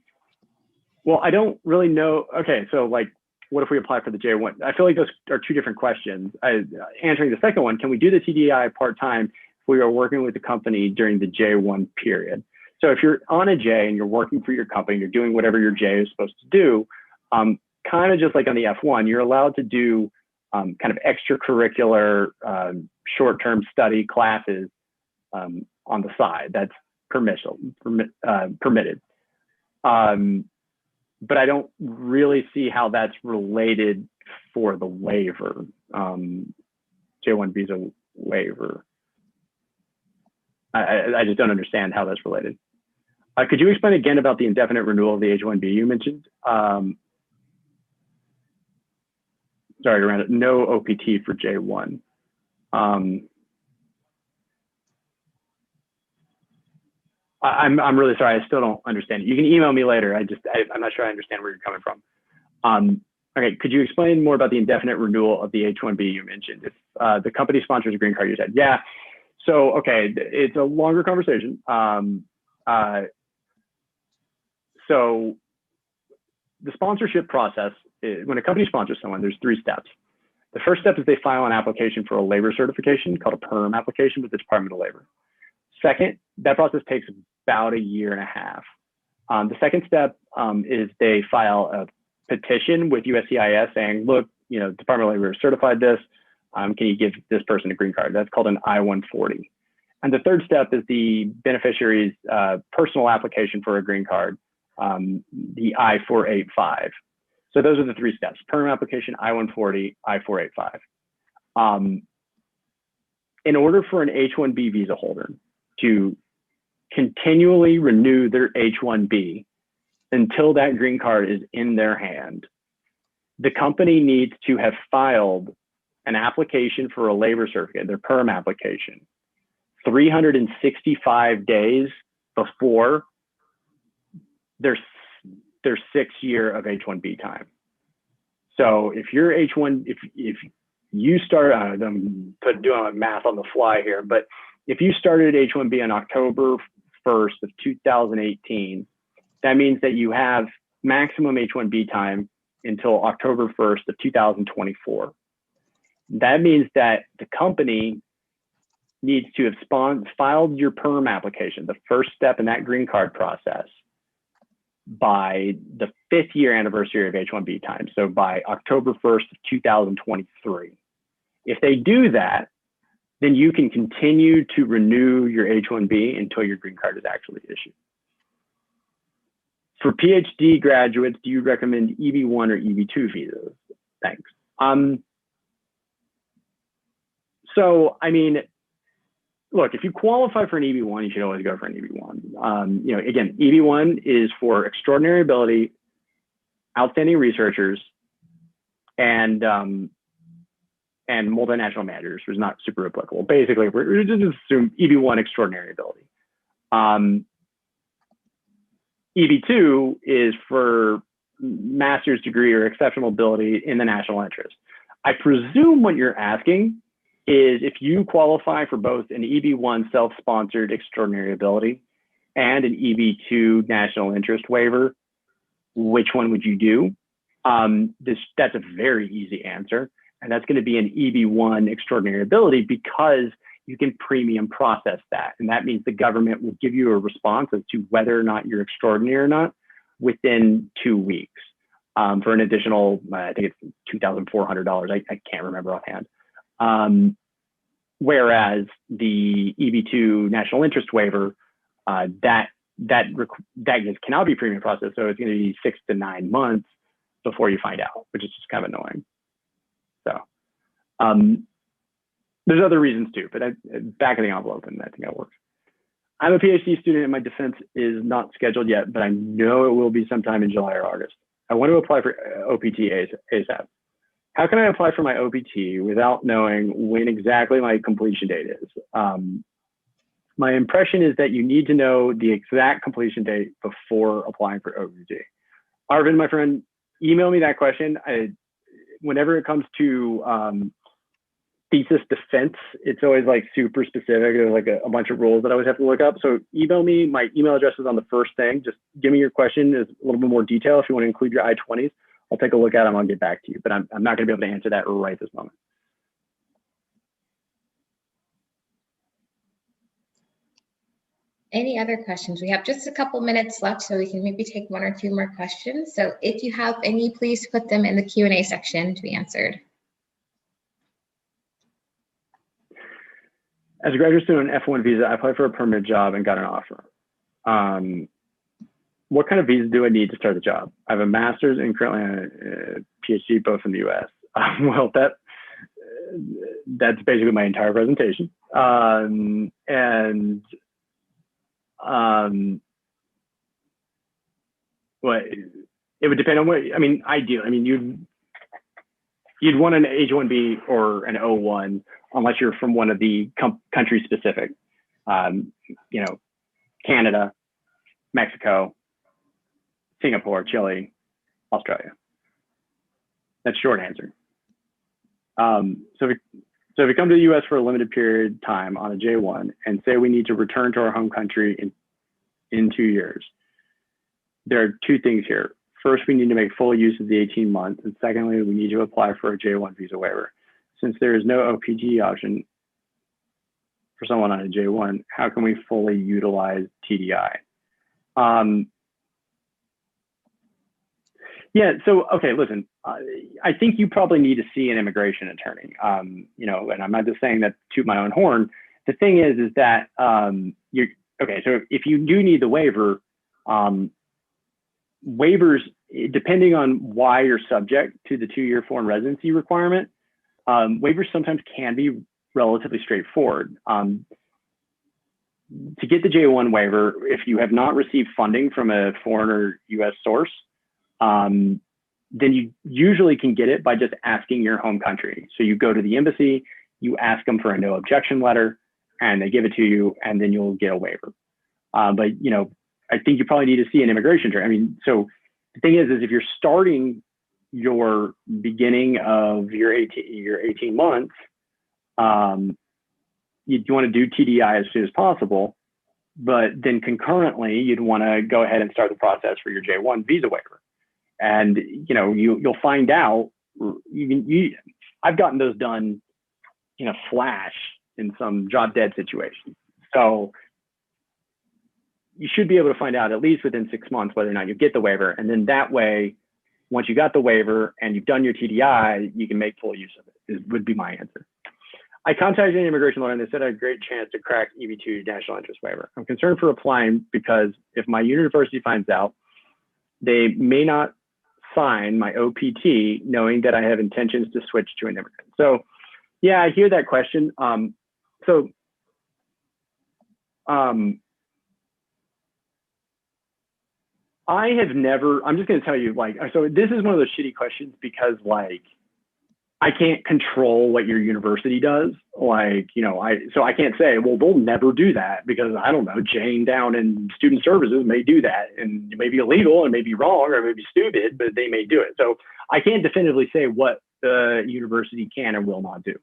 well, I don't really know. Okay, so like, what if we apply for the J-1? I feel like those are two different questions. Answering the second one, can we do the TDI part-time if we are working with the company during the J-1 period? So if you're on a J and you're working for your company, you're doing whatever your J is supposed to do, kind of just like on the F1, you're allowed to do kind of extracurricular short-term study classes on the side. That's permitted. But I don't really see how that's related for the waiver. J-1 Visa Waiver. I just don't understand how that's related. Could you explain again about the indefinite renewal of the H1b you mentioned? Sorry, around it. No OPT for J1. I'm really sorry. I still don't understand it. You can email me later. I'm not sure I understand where you're coming from. Okay, could you explain more about the indefinite renewal of the H1b you mentioned? If the company sponsors a green card, you said, yeah. So, okay, it's a longer conversation. So the sponsorship process, when a company sponsors someone, there's 3 steps. The first step is they file an application for a labor certification called a PERM application with the Department of Labor. Second, that process takes about 1.5 years. The second step is they file a petition with USCIS saying, look, you know, Department of Labor certified this. Can you give this person a green card? That's called an I-140. And the third step is the beneficiary's personal application for a green card, the I-485. So those are the 3 steps: PERM application, I-140, I-485. In order for an H-1b visa holder to continually renew their H-1b until that green card is in their hand, the company needs to have filed an application for a labor certificate, their PERM application, 365 days before their 6th year of H-1b time. So if you're H1, if you start, I'm doing math on the fly here, but if you started H-1b on October 1st of 2018, that means that you have maximum H-1b time until October 1st of 2024. That means that the company needs to have filed your PERM application, the first step in that green card process, by the 5th year anniversary of H-1b time. So by October 1st of 2023. If they do that, then you can continue to renew your H-1b until your green card is actually issued. For PhD graduates, do you recommend EB1 or EB2 visas? Thanks. So, I mean, look, if you qualify for an EB1, you should always go for an EB1. You know, again, EB1 is for extraordinary ability, outstanding researchers, and multinational managers, which is not super applicable. Basically, we're just assume EB1 extraordinary ability. EB2 is for master's degree or exceptional ability in the national interest. I presume what you're asking is if you qualify for both an EB1 self-sponsored extraordinary ability and an EB2 national interest waiver, which one would you do? That's a very easy answer. And that's going to be an EB1 extraordinary ability because you can premium process that. And that means the government will give you a response as to whether or not you're extraordinary or not within 2 weeks for an additional, I think it's $2,400. I can't remember offhand. Whereas the EB2 national interest waiver, that just cannot be premium processed. So it's going to be 6 to 9 months before you find out, which is just kind of annoying. So there's other reasons too, but back of the envelope, and I think that works. I'm a PhD student and my defense is not scheduled yet, but I know it will be sometime in July or August. I want to apply for OPT ASAP. How can I apply for my OPT without knowing when exactly my completion date is? My impression is that you need to know the exact completion date before applying for OPT. Arvin, my friend, email me that question. Whenever it comes to thesis defense, it's always like super specific. There's like a bunch of rules that I always have to look up. So email me. My email address is on the first thing. Just give me your question in a little bit more detail. If you want to include your I-20s, I'll take a look at them. I'll get back to you, but I'm not going to be able to answer that right this moment. Any other questions? We have just a couple minutes left, so we can maybe take 1 or 2 more questions. So if you have any, please put them in the Q&A section to be answered. As a graduate student on F1 visa, I applied for a permanent job and got an offer. What kind of visa do I need to start the job? I have a master's and currently a PhD, both in the US. Well, that's basically my entire presentation. What it would depend on what, I mean, ideally, I mean, you'd want an H1b or an O1 unless you're from one of the country specific, you know, Canada, Mexico, Singapore, Chile, Australia. That's short answer. So if we come to the US for a limited period of time on a J1 and say we need to return to our home country in 2 years, there are two things here. First, we need to make full use of the 18 months. And secondly, we need to apply for a J1 visa waiver. Since there is no OPT option for someone on a J1, how can we fully utilize TDI? Yeah, so, okay, listen, I think you probably need to see an immigration attorney, you know, and I'm not just saying that to toot my own horn. The thing is that, okay, so if you do need the waiver, waivers, depending on why you're subject to the 2-year foreign residency requirement, waivers sometimes can be relatively straightforward. To get the J1 waiver, if you have not received funding from a foreign or US source, then you usually can get it by just asking your home country. So you go to the embassy, you ask them for a no objection letter, and they give it to you, and then you'll get a waiver. But, you know, I think you probably need to see an immigration attorney. I mean, so the thing is if you're starting your beginning of your 18 months, you want to do TDI as soon as possible, but then concurrently, you'd want to go ahead and start the process for your J1 visa waiver. And, you know, you'll find out, I've gotten those done in a flash in some drop dead situations. So you should be able to find out at least within 6 months whether or not you get the waiver. And then that way, once you got the waiver and you've done your TDI, you can make full use of it, would be my answer. I contacted an immigration lawyer and they said I had a great chance to crack Ev2 national interest waiver. I'm concerned for applying because if my university finds out, they may not sign my OPT knowing that I have intentions to switch to an immigrant. So yeah, I hear that question. I have never, I'm just going to tell you, like, so this is one of those shitty questions because, like, I can't control what your university does. Like, you know, so I can't say, well, they'll never do that because, I don't know, Jane down in student services may do that, and it may be illegal and it may be wrong or it may be stupid, but they may do it. So I can't definitively say what the university can and will not do.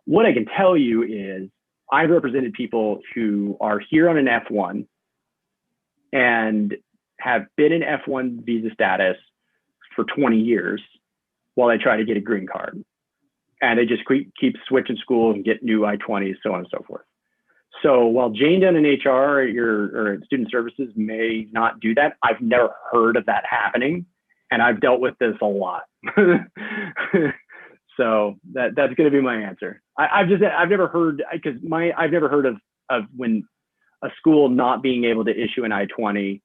What I can tell you is I've represented people who are here on an F1 and have been in F1 visa status for 20 years while they try to get a green card. And they just keep switching schools and get new I-20s, so on and so forth. So while Jane down in HR or student services may not do that, I've never heard of that happening. And I've dealt with this a lot. So that's going to be my answer. I've never heard, because I've never heard of when a school not being able to issue an I-20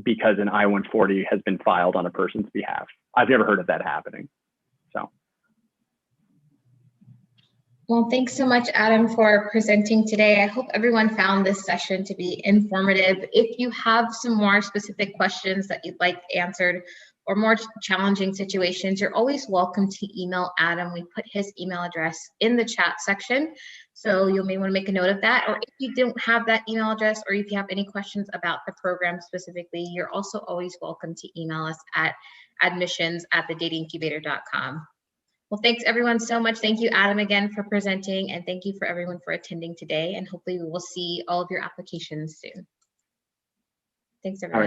because an I-140 has been filed on a person's behalf. I've never heard of that happening. So. Well, thanks so much, Adam, for presenting today. I hope everyone found this session to be informative. If you have some more specific questions that you'd like answered or more challenging situations, you're always welcome to email Adam. We put his email address in the chat section, so you may want to make a note of that. Or if you don't have that email address, or if you have any questions about the program specifically, you're also always welcome to email us at admissions@thedataincubator.com. Well, thanks everyone so much. Thank you, Adam, again for presenting, and thank you for everyone for attending today. And hopefully we will see all of your applications soon. Thanks, everyone.